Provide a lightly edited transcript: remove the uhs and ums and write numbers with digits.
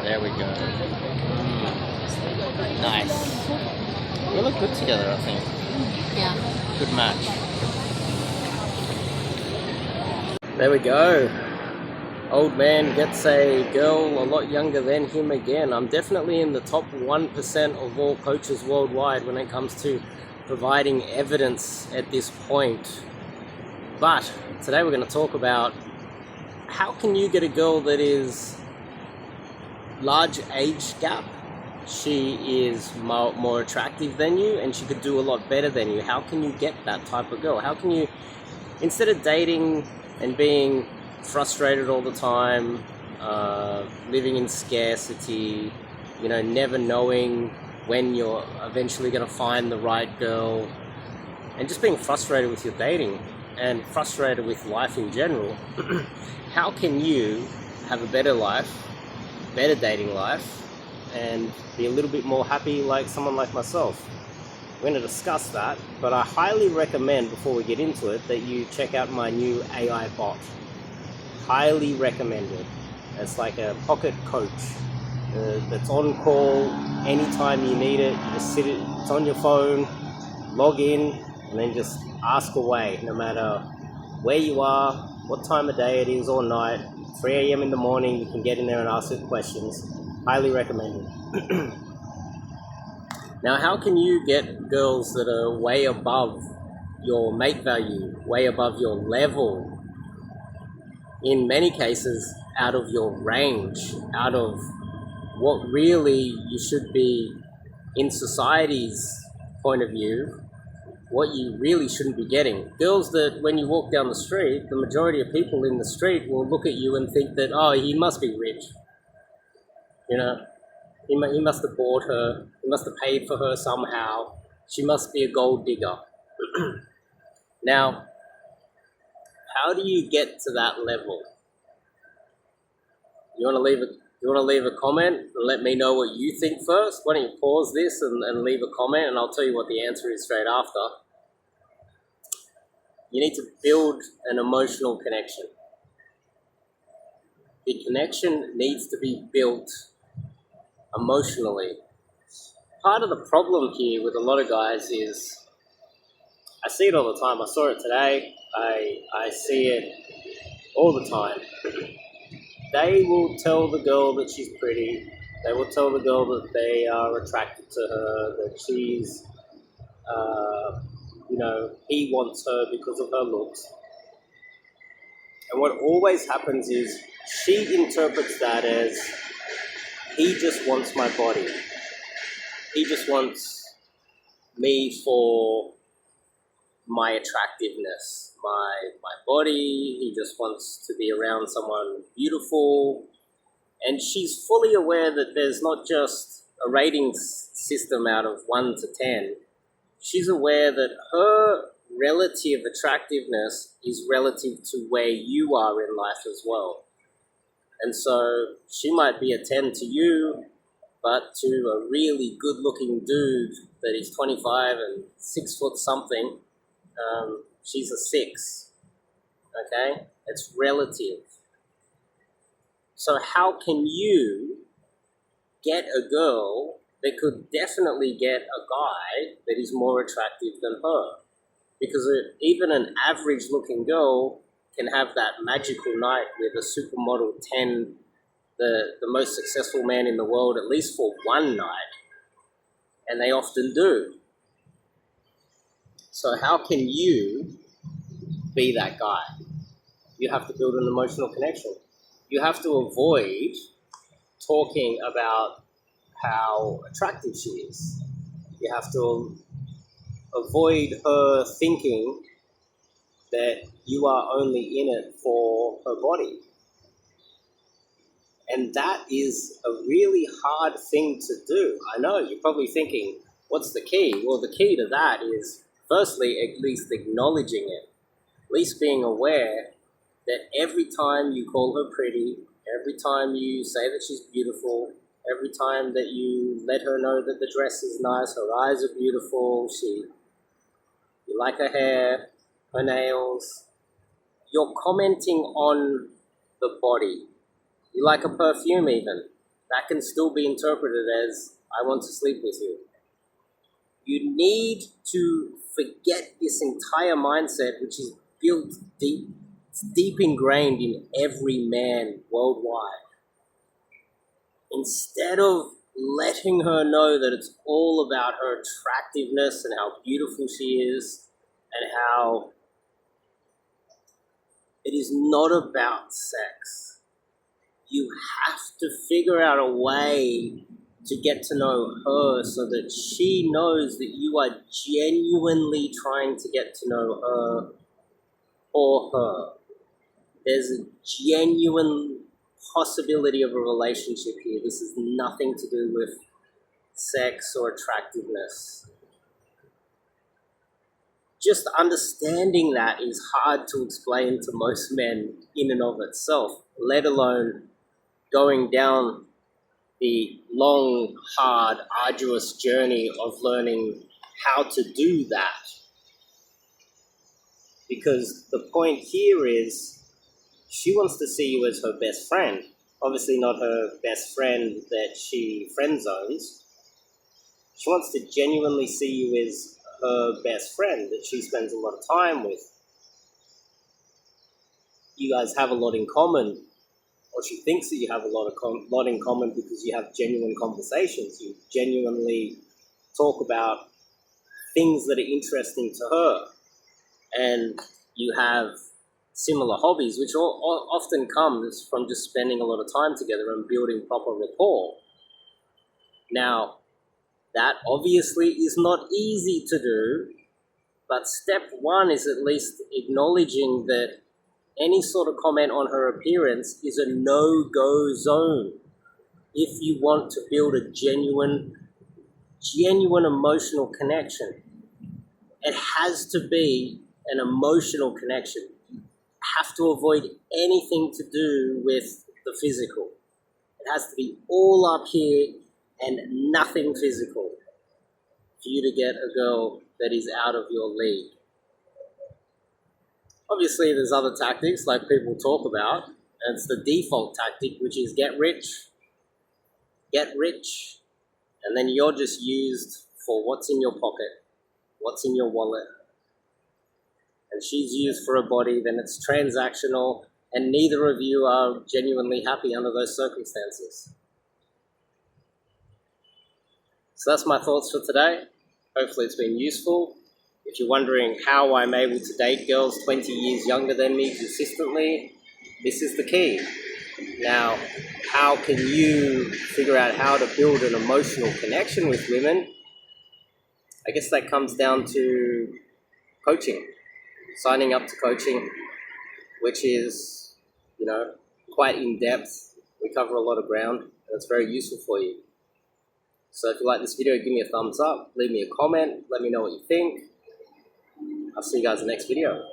There we go. Nice. We look good together, I think. Yeah. Good match. There we go. Old man gets a girl a lot younger than him again. I'm definitely in the top 1% of all coaches worldwide when it comes to providing evidence at this point. But today we're going to talk about how can you get a girl that is large age gap. She is more attractive than you and she could do a lot better than you. How can you get that type of girl? How can you, instead of dating and being frustrated all the time, living in scarcity, never knowing when you're eventually going to find the right girl, and just being frustrated with your dating and frustrated with life in general, how can you have a better life, better dating life, and be a little bit more happy like someone like myself? We're going to discuss that, but I highly recommend, before we get into it, that you check out my new AI bot. Highly recommended. It's like a pocket coach that's on call anytime you need it. You just it's on your phone, log in, and then just ask away, no matter where you are, what time of day it is or night. 3 a.m. in the morning, you can get in there and ask it questions. Highly recommended. Now, how can you get girls that are way above your mate value, way above your level, in many cases out of your range, out of what really you should be in society's point of view, what you really shouldn't be getting? Girls that when you walk down the street, the majority of people in the street will look at you and think that, oh, he must be rich. He must have bought her, he must have paid for her somehow, she must be a gold digger. Now, how do you get to that level? You want to leave a comment and let me know what you think first? Why don't you pause this and leave a comment, and I'll tell you what the answer is straight after. You need to build an emotional connection. The connection needs to be built emotionally. Part of the problem here with a lot of guys is, I see it all the time. I saw it today. I see it all the time. They will tell the girl that she's pretty. They will tell the girl that they are attracted to her, that she's, he wants her because of her looks. And what always happens is she interprets that as, he just wants my body. He just wants me for my attractiveness, my body. He just wants to be around someone beautiful. And she's fully aware that there's not just a rating system out of 1 to 10. She's aware that her relative attractiveness is relative to where you are in life as well. And so she might be a 10 to you, but to a really good-looking dude that is 25 and 6 foot something, she's a 6. Okay? It's relative. So how can you get a girl that could definitely get a guy that is more attractive than her? Because even an average-looking girl can have that magical night with a supermodel 10, the most successful man in the world, at least for one night. And they often do. So how can you be that guy? You have to build an emotional connection. You have to avoid talking about how attractive she is. You have to avoid her thinking that you are only in it for her body. And that is a really hard thing to do. I know, you're probably thinking, what's the key? Well, the key to that is, firstly, at least acknowledging it. At least being aware that every time you call her pretty, every time you say that she's beautiful, every time that you let her know that the dress is nice, her eyes are beautiful, you like her hair, her nails, you're commenting on the body. You like a perfume even. that can still be interpreted as, I want to sleep with you. You need to forget this entire mindset, which is built deep, it's deep ingrained in every man worldwide. Instead of letting her know that it's all about her attractiveness and how beautiful she is and how it is not about sex, you have to figure out a way to get to know her so that she knows that you are genuinely trying to get to know her or her. There's a genuine possibility of a relationship here. This has nothing to do with sex or attractiveness. Just understanding that is hard to explain to most men in and of itself, let alone going down the long, hard, arduous journey of learning how to do that. Because the point here is she wants to see you as her best friend. Obviously not her best friend that she friend zones. She wants to genuinely see you as her best friend that she spends a lot of time with. You guys have a lot in common, or she thinks that you have a lot in common because you have genuine conversations. You genuinely talk about things that are interesting to her, and you have similar hobbies, which often comes from just spending a lot of time together and building proper rapport. Now, that obviously is not easy to do, but step one is at least acknowledging that any sort of comment on her appearance is a no-go zone. If you want to build a genuine emotional connection, it has to be an emotional connection. You have to avoid anything to do with the physical. It has to be all up here and nothing physical for you to get a girl that is out of your league. Obviously, there's other tactics like people talk about, and it's the default tactic, which is get rich, and then you're just used for what's in your pocket, what's in your wallet, and she's used for a body, then it's transactional, and neither of you are genuinely happy under those circumstances. So that's my thoughts for today. Hopefully it's been useful. If you're wondering how I'm able to date girls 20 years younger than me consistently, this is the key. Now, how can you figure out how to build an emotional connection with women? I guess that comes down to coaching, signing up to coaching, which is, quite in-depth. We cover a lot of ground, and it's very useful for you. So if you like this video, give me a thumbs up, leave me a comment, let me know what you think. I'll see you guys in the next video.